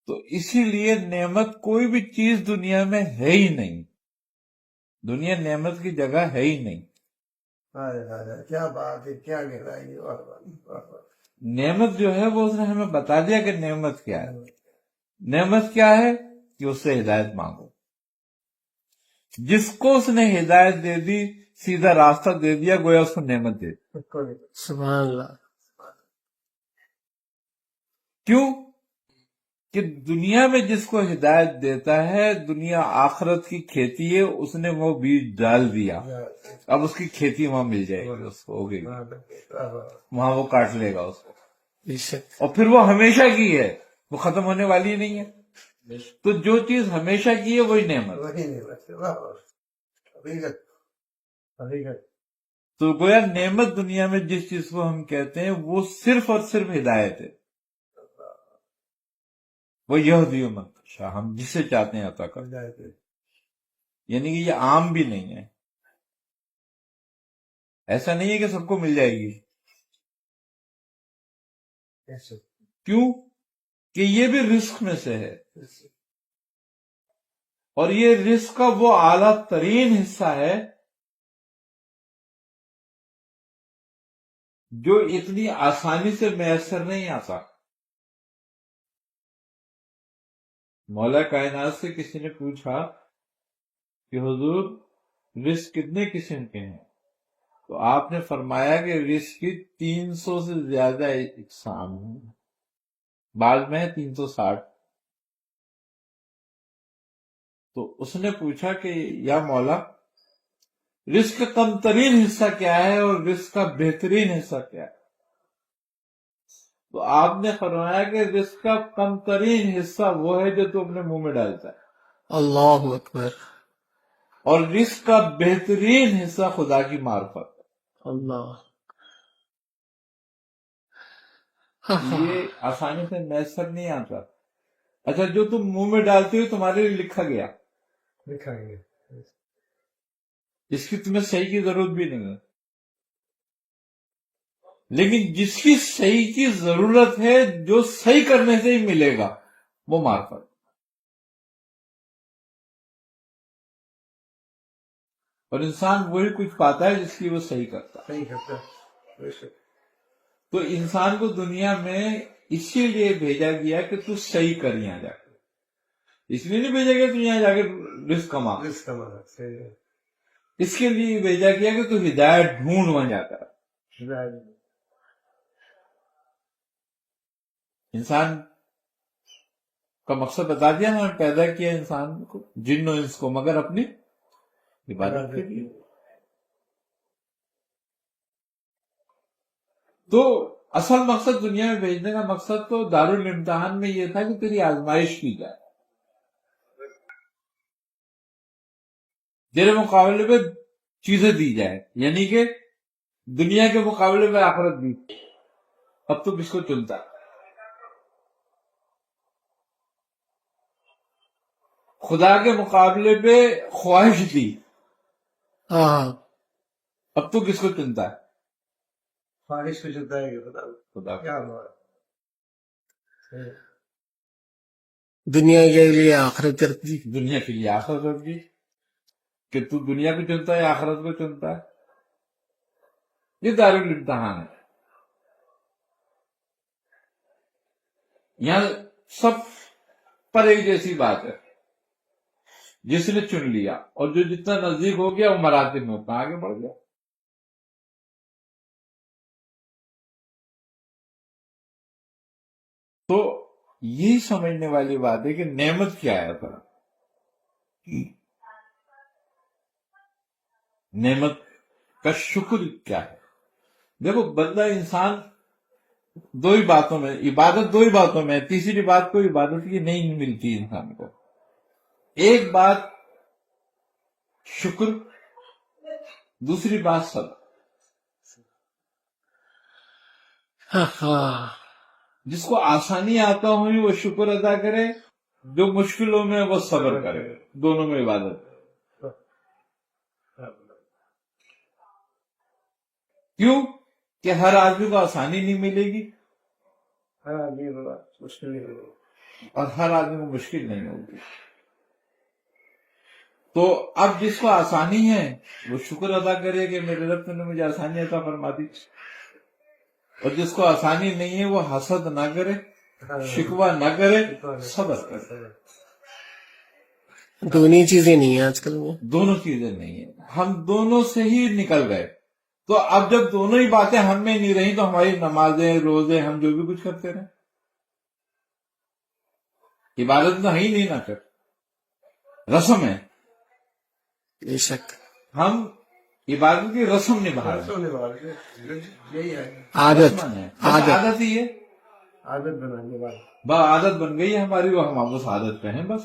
تو اسی لیے نعمت کوئی بھی چیز دنیا میں ہے ہی نہیں، دنیا نعمت کی جگہ ہے ہی نہیں۔ کیا بات ہے، کیا گہرائی ہے۔ نعمت جو ہے وہ اس نے ہمیں بتا دیا کہ نعمت کیا ہے۔ نعمت کیا ہے کہ اس سے ہدایت مانگو۔ جس کو اس نے ہدایت دے دی، سیدھا راستہ دے دیا، گویا اس کو نعمت دے دی۔ سبحان اللہ۔ کیوں کہ دنیا میں جس کو ہدایت دیتا ہے، دنیا آخرت کی کھیتی ہے، اس نے وہ بیج ڈال دیا، اب اس کی کھیتی وہاں مل جائے گی، اس کو ہوگی، وہاں وہ کاٹ لے گا اس کو، اور پھر وہ ہمیشہ کی ہے، وہ ختم ہونے والی نہیں ہے۔ تو جو چیز ہمیشہ کی ہے وہی نعمت۔ تو گویا نعمت دنیا میں جس چیز کو ہم کہتے ہیں وہ صرف اور صرف ہدایت ہے، وہ یہودی امت شاہ، ہم جسے چاہتے ہیں عطا کر، یعنی کہ یہ عام بھی نہیں ہے، ایسا نہیں ہے کہ سب کو مل جائے گی۔ کیوں کہ یہ بھی رزق میں سے ہے، اور یہ رزق کا وہ اعلیٰ ترین حصہ ہے جو اتنی آسانی سے میسر نہیں آتا۔ مولا کائنات سے کسی نے پوچھا کہ حضور رزق کتنے قسم کے ہیں؟ تو آپ نے فرمایا کہ رزق کی 300 سے زیادہ اقسام ہیں، بعض میں ہے 360۔ تو اس نے پوچھا کہ یا مولا رزق کا کم ترین حصہ کیا ہے اور رزق کا بہترین حصہ کیا ہے؟ تو آپ نے فرمایا کہ رزق کا کم ترین حصہ وہ ہے جو تو اپنے منہ میں ڈالتا ہے، اللہ اکبر، اور رزق کا بہترین حصہ خدا کی معرفت۔ اللہ، یہ آسانی سے میسر نہیں آتا۔ اچھا جو تم منہ میں ڈالتے ہو تمہارے لیے لکھا گیا، دکھائیں گے۔ اس کی تمہیں صحیح کی ضرورت بھی نہیں ہے، لیکن جس کی صحیح کی ضرورت ہے، جو صحیح کرنے سے ہی ملے گا، وہ معرفت۔ اور انسان وہی کچھ پاتا ہے جس کی وہ صحیح کرتا ہے۔ تو انسان کو دنیا میں اسی لیے بھیجا گیا کہ تو صحیح کر یہاں جا کے، اس لیے نہیں بھیجا گیا تو یہاں جا کے رزق کما، اس کے لیے بھیجا گیا کہ تو ہدایت ڈھونڈ وہاں جا کر۔ انسان کا مقصد بتا دیا، ہم نے پیدا کیا انسان کو، جن و انس کو، مگر اپنی عبادت کے لیے۔ تو اصل مقصد دنیا میں بھیجنے کا مقصد تو دارالامتحان میں یہ تھا کہ تیری آزمائش کی جائے، تیرے مقابلے میں چیزیں دی جائے، یعنی کہ دنیا کے مقابلے میں آخرت دی۔ اب تو کس کو چنتا ہے؟ خدا کے مقابلے پہ خواہش دی، اب تو کس کو چنتا ہے؟ خواہش کو چلتا ہے خدا کو۔ کیا بات، دنیا کے لیے آخرت کرتی، دنیا کے لیے آخرت ہوگی کہ تو دنیا کو چنتا ہے یا آخرت کو چنتا ہے؟ یہ دارالامتحان ہے، یہاں سب پر ایک جیسی بات ہے، جس نے چن لیا اور جو جتنا نزدیک ہو گیا وہ مراتب میں اتنا آگے بڑھ گیا۔ تو یہی سمجھنے والی بات ہے کہ نعمت کیا ہے اصل، نعمت کا شکر کیا ہے۔ دیکھو بندہ انسان دو ہی باتوں میں، عبادت دو ہی باتوں میں ہے، تیسری بات کوئی عبادت کی نہیں ملتی انسان کو۔ ایک بات شکر، دوسری بات صبر۔ جس کو آسانی آتا ہوئی وہ شکر ادا کرے، جو مشکلوں میں وہ صبر کرے، دونوں میں عبادت۔ کیوں کہ ہر آدمی کو آسانی نہیں ملے گی، ہاں مشکل نہیں ہوگا۔ اور ہر آدمی کو مشکل نہیں ہوگی. تو اب جس کو آسانی ہے وہ شکر ادا کرے کہ میرے رب نے مجھے آسانی عطا فرما دی, اور جس کو آسانی نہیں ہے وہ حسد نہ کرے, شکوہ نہ کرے, صبر کرے. دونوں چیزیں نہیں ہیں آج کل میں. دونوں چیزیں نہیں ہیں, ہم دونوں سے ہی نکل گئے. تو اب جب دونوں ہی باتیں ہم میں نہیں رہی تو ہماری نمازیں, روزے, ہم جو بھی کچھ کرتے رہے, عبادت تو ہے ہی نہیں نہ کر, رسم ہے. بے شک. ہم عبادت کی رسم نبھا رہے ہیں, یہی ہے عادت. رسم ہے, بس عادت ہی ہے, عادت بنانے والا. بس عادت بن گئی ہے ہماری, وہ ہم اس عادت پہ ہیں. بس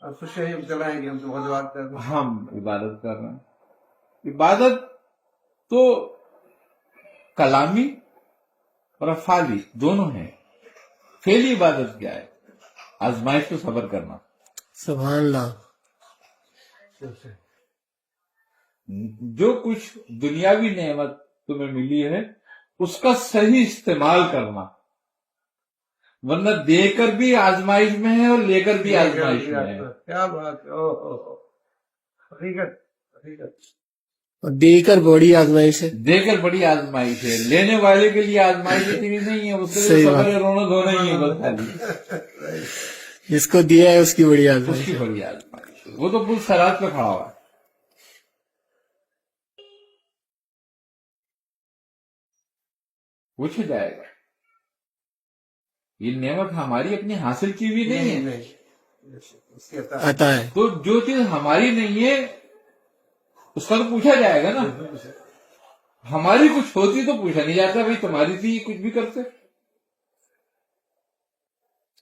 اب خوش چلائیں گے ہم تو غزوات کر رہے ہیں. ہم عبادت کر رہے ہیں. عبادت تو کلامی اور افعالی دونوں ہیں. فعلی عبادت کیا ہے؟ آزمائش کو صبر کرنا. سبحان اللہ. جو کچھ دنیاوی نعمت تمہیں ملی ہے اس کا صحیح استعمال کرنا, ورنہ دے کر بھی آزمائش میں ہے اور لے کر بھی آزمائش میں ہے. کیا بات ہے, حقیقت حقیقت. اور دے کر بڑی آزمائش ہے. دے کر بڑی آزمائش ہے, لینے والے کے لیے آزمائش اتنی نہیں ہے, اس کے لیے صحیح بات. صبر رونا دھونا ہی ہے بس خالی. جس کو دیا ہے اس کی بڑی اس آزمائش کی ہے. بڑی آزمائش ہے, وہ تو پل سرات پہ کھڑا ہوا ہے. پوچھ جائے گا, یہ نعمت ہماری اپنی حاصل کی ہوئی نہیں ہے, اس کے آتا ہے. تو جو چیز ہماری نہیں ہے اس کا تو پوچھا جائے گا نا. ہماری کچھ ہوتی تو پوچھا نہیں جاتا بھائی تمہاری تھی, کچھ بھی کرتے.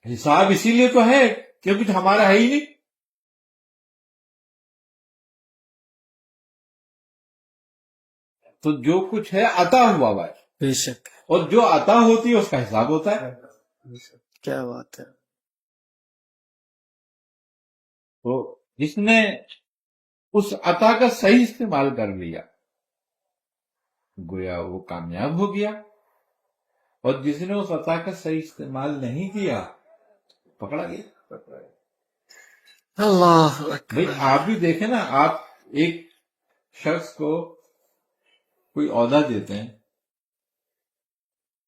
حساب اسی لیے تو ہے کہ کچھ ہمارا ہے ہی نہیں. تو جو کچھ ہے عطا ہوا ہوا ہے, بے شک. اور جو عطا ہوتی ہے اس کا حساب ہوتا ہے. کیا بات ہے. تو جس نے اس عطا کا صحیح استعمال کر لیا گویا وہ کامیاب ہو گیا, اور جس نے اس عطا کا صحیح استعمال نہیں کیا پکڑا گیا. اللہ اکبر. بھئی آپ بھی دیکھیں نا, آپ ایک شخص کو کوئی عہدہ دیتے ہیں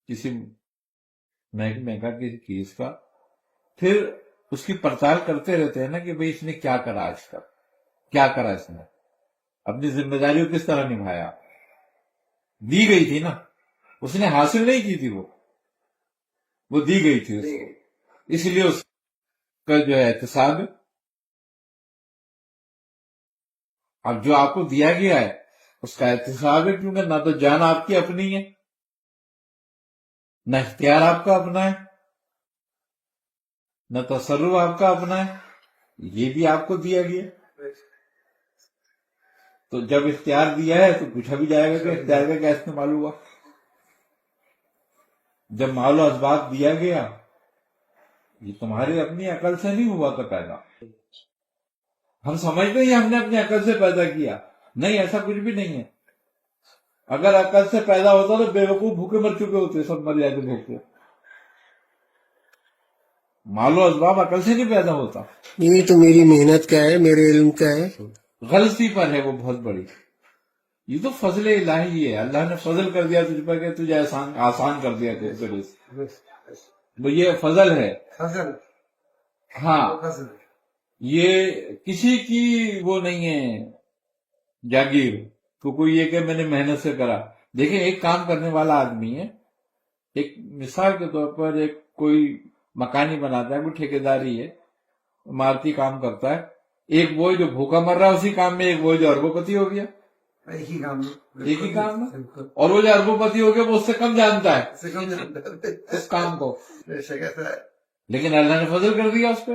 کسی محکمے کا, کسی چیز کا, پھر اس کی پڑتال کرتے رہتے ہیں نا کہ بھئی اس نے کیا کرا, آج تک کیا کرا, اس نے اپنی ذمہ داری کو کس طرح نبھایا. دی گئی تھی نا, اس نے حاصل نہیں کی تھی, وہ دی گئی تھی اس کو, اس لیے اس کا جو ہے احتساب ہے. اب جو آپ کو دیا گیا ہے اس کا احتساب ہے, کیونکہ نہ تو جان آپ کی اپنی ہے, نہ اختیار آپ کا اپنا ہے, نہ تصرف آپ کا اپنا ہے, یہ بھی آپ کو دیا گیا. تو جب اختیار دیا ہے تو پوچھا بھی جائے گا کہ اختیار کا کیا استعمال ہوا. جب مال و اسباب دیا گیا یہ تمہاری اپنی عقل سے نہیں ہوا تھا پیدا. ہم سمجھتے ہیں ہم نے اپنی عقل سے پیدا کیا, نہیں, ایسا کچھ بھی نہیں ہے. اگر عقل سے پیدا ہوتا تو بے وقوف بھوکے مر چکے ہوتے, سب مر جاتے بھوکے. مال و اسباب عقل سے نہیں پیدا ہوتا, یہ تو میری محنت کا ہے, میرے علم کا ہے. غلطی پر ہے وہ بہت بڑی. یہ تو فضل الہی ہے, اللہ نے فضل کر دیا تجھ پر کہ تجھے آسان کر دیا تیرے سے, وہ یہ فضل ہے. فضل. ہاں, فضل. یہ کسی کی وہ نہیں ہے جاگیر تو کوئی یہ کہ میں نے محنت سے کرا. دیکھیں ایک کام کرنے والا آدمی ہے, ایک مثال کے طور پر ایک کوئی مکانی بناتا ہے, کوئی ٹھیکیداری ہے, عمارتی کام کرتا ہے, ایک وہ جو بھوکا مر رہا ہے اسی کام میں, ایک وہ جو اربوں پتی ہو گیا, ایک ہی کام ایک ہی کام میں, اور وہ جو اربوں پتی ہو گیا وہ اس سے کم جانتا ہے سے کم جانتا اس کام کو, ہے. ایسا ہے. لیکن اللہ نے فضل کر دیا اس پہ.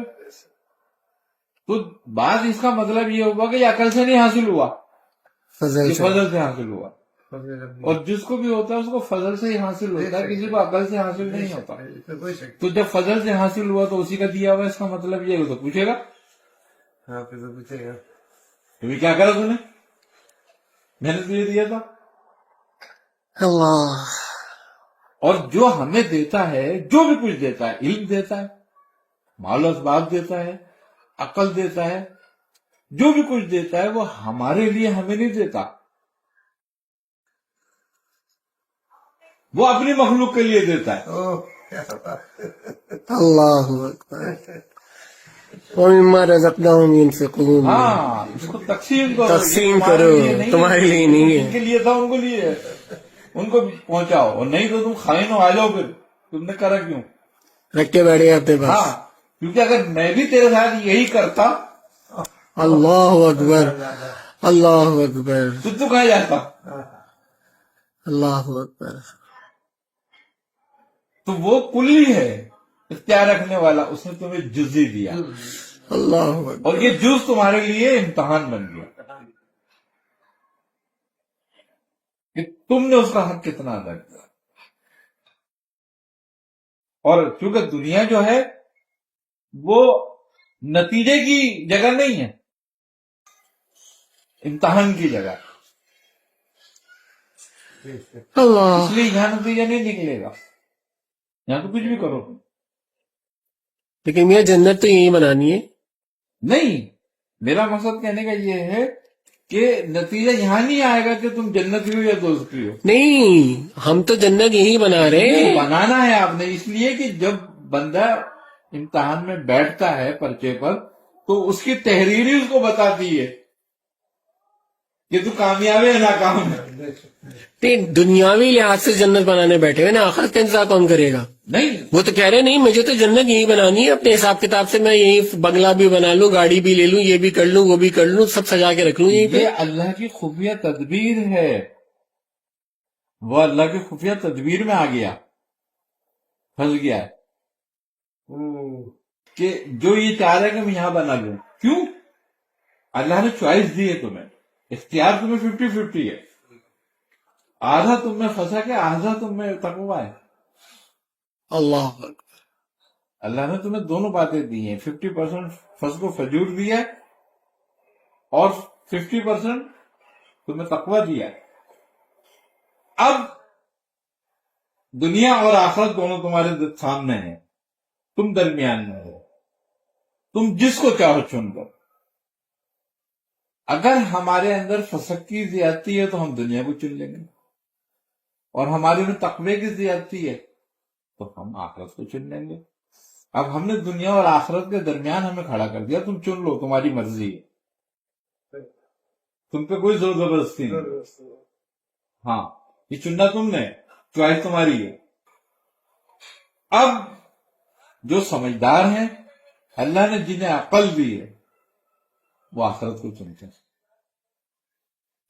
تو بات اس کا مطلب یہ ہوا کہ یہ عقل سے نہیں حاصل ہوا, فضل یہ سے. فضل سے حاصل ہوا. فضل. اور جس کو بھی ہوتا ہے اس کو فضل سے ہی حاصل ہوتا ہے, کسی کو عقل سے حاصل نہیں ہوتا. کوئی شک. تو جب فضل سے حاصل ہوا تو اسی کا دیا ہوا, اس کا مطلب یہ ہے تو پوچھے گا ہاں پھر تو پوچھے گا تمہیں کیا کرا تم نے, میں نے تجھے دیا تھا. اللہ. اور جو ہمیں دیتا ہے، جو بھی کچھ دیتا ہے، علم دیتا ہے، مال و اسباب دیتا ہے، عقل دیتا ہے، جو بھی کچھ دیتا ہے وہ ہمارے لیے ہمیں نہیں دیتا، وہ اپنی مخلوق کے لیے دیتا ہے. اوہ، کیا بات. اللہ اکبر. وَمِمَّا رَزَقْنَاهُمْ يُنْفِقُونَ. ہاں، اس کو تقسیم کرو. تقسیم یہ تمہارے کرو، لیے نہیں ہے، تمہارے لیے نہیں ہے. جن کے لیے تھا ان کو لیے ہے. ان کو پہنچاؤ، اور نہیں تو تم خائن آ جاؤ. پھر تم نے کرا کیوں؟ رکھ کے بیٹھے اپنے پاس. ہاں، کیونکہ اگر میں بھی تیرے ساتھ یہی کرتا اللہ اکبر، اللہ اکبر، تو کہاں جاتا؟ اللہ اکبر. تو وہ کلی ہے اختیار رکھنے والا، اس نے تمہیں جزی دیا، اللہ اکبر. اور یہ جز تمہارے لیے امتحان بن گیا کہ تم نے اس کا حق کتنا ادا کیا. اور چونکہ دنیا جو ہے وہ نتیجے کی جگہ نہیں ہے، امتحان کی جگہ. اللہ. اس لیے یہاں نتیجہ نہیں نکلے گا، یہاں تو کچھ بھی کرو. لیکن میاں جنت تو یہی بنانی ہے. نہیں، میرا مقصد کہنے کا یہ ہے کہ نتیجہ یہاں نہیں آئے گا کہ تم جنتی ہو یا دوزخی ہو. نہیں، ہم تو جنت یہی بنا رہے ہیں. بنانا ہے آپ نے، اس لیے کہ جب بندہ امتحان میں بیٹھتا ہے پرچے پر تو اس کی تحریر ہی اس کو بتاتی ہے کہ تو کامیاب ہے ناکام ہے. نہیں، دنیاوی لحاظ سے جنت بنانے بیٹھے ہوئے نا، آخرت کا انتظار کون کرے گا؟ نہیں، وہ تو کہہ رہے نہیں، مجھے تو جنت یہی بنانی ہے. اپنے حساب کتاب سے میں یہی بنگلہ بھی بنا لوں، گاڑی بھی لے لوں، یہ بھی کر لوں، وہ بھی کر لوں، سب سجا کے رکھ لوں یہیں پہ. یہ اللہ کی خفیہ تدبیر ہے. وہ اللہ کی خفیہ تدبیر میں آ گیا، پھنس گیا ہے کہ جو یہ چاہ رہا ہے کہ میں یہاں بنا لوں. کیوں؟ اللہ نے چوائس دی ہے تمہیں، اختیار تمہیں 50-50 ہے. آدھا تم میں پھنسا کہ آدھا تم میں تقویٰ ہے. اللہ اکبر. اللہ نے تمہیں دونوں باتیں دی ہیں، 50% فسق و فجور دیا ہے اور 50% تمہیں تقویٰ دیا ہے. اب دنیا اور آخرت دونوں تمہارے سامنے ہیں، تم درمیان میں ہو، تم جس کو چاہو چن لو. اگر ہمارے اندر فسق کی زیادتی ہے تو ہم دنیا کو چن لیں گے، اور ہمارے میں تقوی کی زیادتی ہے تو ہم آخرت کو چن لیں گے. اب ہم نے دنیا اور آخرت کے درمیان ہمیں کھڑا کر دیا، تم چن لو، تمہاری مرضی ہے، تم پہ کوئی زور زبردستی نہیں. ہاں، یہ چننا تم نے، چوائس تمہاری ہے. اب جو سمجھدار ہیں، اللہ نے جنہیں عقل دی ہے، وہ آخرت کو چنتے ہیں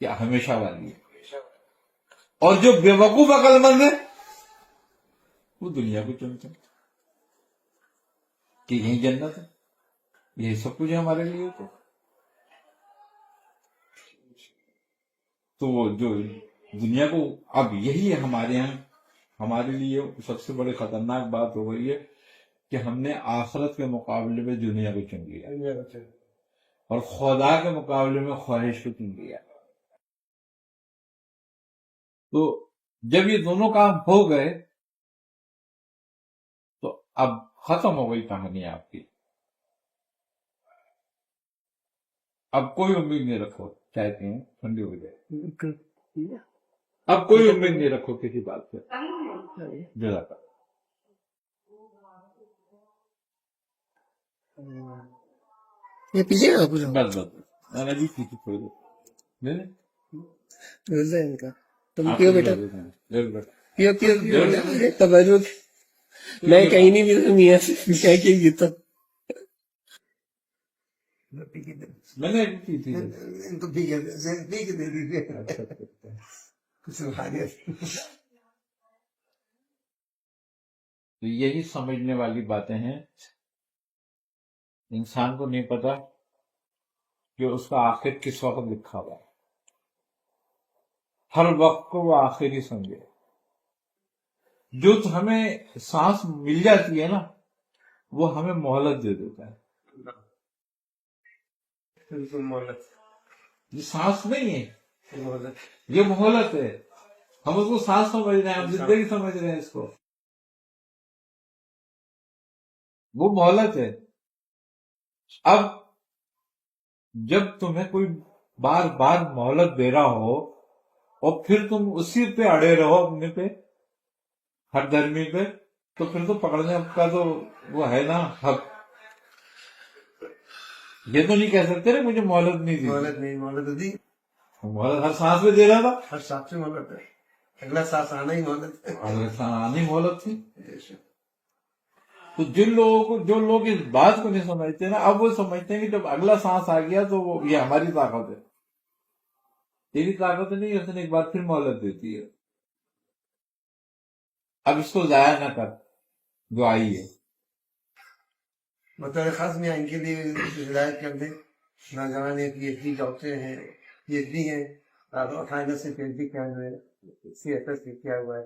کہ ہمیشہ والی ہے. اور جو بے وقوف عقل مند ہے وہ دنیا کو چنتے ہیں کہ یہی جنت ہے، یہی سب کچھ ہے ہمارے لیے. تو وہ جو دنیا کو، اب یہی ہے ہمارے یہاں ہمارے لیے سب سے بڑی خطرناک بات ہو گئی ہے کہ ہم نے آخرت کے مقابلے میں دنیا کو چن لیا اور خدا کے مقابلے میں خواہش کو چن لیا. تو جب یہ دونوں کام ہو گئے تو اب ختم ہو گئی کہانی آپ کی. اب کوئی امید نہیں رکھو، چاہتے ہیں ٹھنڈی ہو جائے. اب کوئی امید نہیں رکھو کسی بات سے. جزاک اللہ. یہ پیچھے گا کچھ بس میں نے بھی کی تھی تھوڑی دیر. روزہ ہے ان کا. تم آپ پیو کو بیٹا، ضرورت ہے، ضرورت ہے. پیو پیو تبرک. میں کہیں نہیں پیتا میاں سے، کیا کہ پیتا. میں نے بھی کی تھی. ان کو پی کے دے دیجیے. کچھ روحانیت. تو یہی سمجھنے والی باتیں ہیں. انسان کو نہیں پتا کہ اس کا آخر کس وقت لکھا ہوا ہے. ہر وقت کو وہ آخر ہی سمجھے. جو ہمیں سانس مل جاتی ہے نا وہ ہمیں مہلت دے دیتا ہے. یہ سانس نہیں ہے، یہ مہلت ہے. ہم اس کو سانس سمجھ رہے ہیں، ہم زندگی سمجھ رہے ہیں اس کو. وہ مہلت ہے. اب جب تمہیں کوئی بار بار مہلت دے رہا ہو اور پھر تم اسی پہ اڑے رہو اپنے پہ، ہر دھرمی پہ، تو پھر تو پکڑنے کا تو وہ ہے نا حق. یہ تو نہیں کہہ سکتے نا مجھے مہلت نہیں دی. مہلت نہیں، مہلت دی، مہلت ہر سانس میں دے رہا تھا. ہر ساتھ سے مہلت ہے، اگلا ساتھ آنا ہی مہلت ہے. آنی مہلت تھی. تو جو لوگ اس بات کو نہیں سمجھتے نا، اب وہ سمجھتے ہیں کہ جب اگلا سانس آ گیا تو وہ یہ ہماری طاقت ہے. تیری طاقت نہیں، اس نے ایک بار پھر مہلت دیتی ہے. اب اس کو ضائع نہ کر جو آئی ہے. مطلب خاص میں ان کے لیے ہدایت کر دیں. نوجوان ہیں، پی ایچ ڈی ڈاکٹر ہیں، پی ایچ ڈی ہیں، 18 سے پی ایچ ڈی کیا ہوا ہے، CFS سے کیا ہوا ہے،